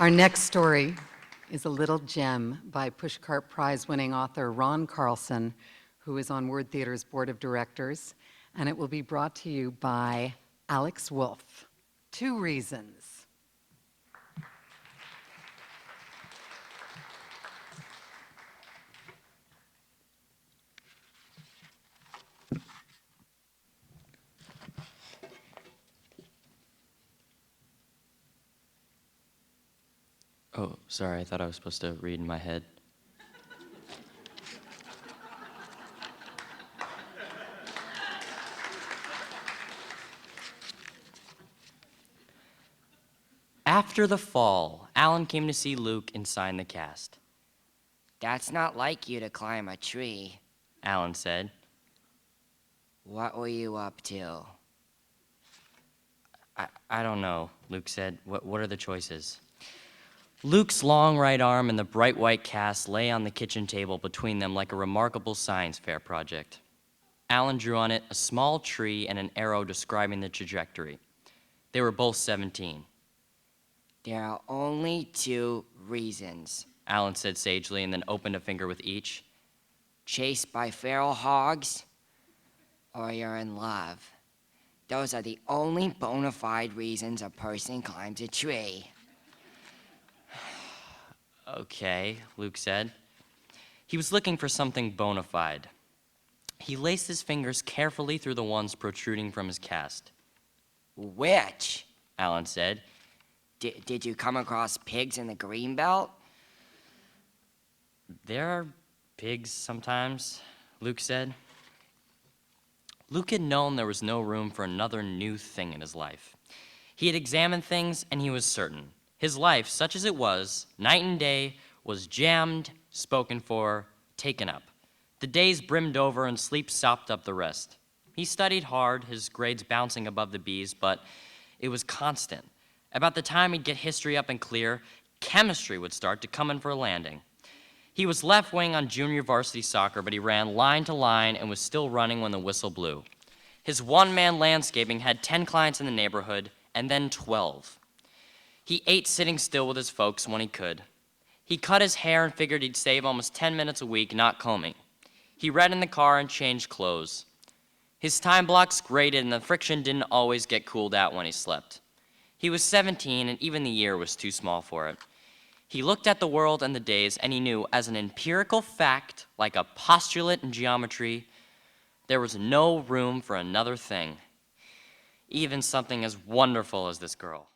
Our next story is a little gem by Pushcart Prize winning author Ron Carlson, who is on WordTheatre's board of directors, and it will be brought to you by Alex Wolff. 2 reasons. Oh, sorry, I thought I was supposed to read in my head. After the fall, Alan came to see Luke and sign the cast. "That's not like you to climb a tree," Alan said. "What were you up to?" I don't know, Luke said. What are the choices? Luke's long right arm and the bright white cast lay on the kitchen table between them like a remarkable science fair project. Alan drew on it a small tree and an arrow describing the trajectory. They were both 17. "There are only 2 reasons," Alan said sagely and then opened a finger with each. "Chased by feral hogs, or you're in love. Those are the only bona fide reasons a person climbs a tree." Okay, Luke said. He was looking for something bona fide. He laced his fingers carefully through the ones protruding from his cast. "Which?" Alan said. Did you come across pigs in the Greenbelt?" There are pigs sometimes, Luke said. Luke had known there was no room for another new thing in his life. He had examined things, and he was certain. His life, such as it was, night and day, was jammed, spoken for, taken up. The days brimmed over and sleep sopped up the rest. He studied hard, his grades bouncing above the B's, but it was constant. About the time he'd get history up and clear, chemistry would start to come in for a landing. He was left wing on junior varsity soccer, but he ran line to line and was still running when the whistle blew. His one-man landscaping had 10 clients in the neighborhood, and then 12. He ate sitting still with his folks when he could. He cut his hair and figured he'd save almost 10 minutes a week not combing. He read in the car and changed clothes. His time blocks grated and the friction didn't always get cooled out when he slept. He was 17 and even the year was too small for it. He looked at the world and the days and he knew as an empirical fact, like a postulate in geometry, there was no room for another thing, even something as wonderful as this girl.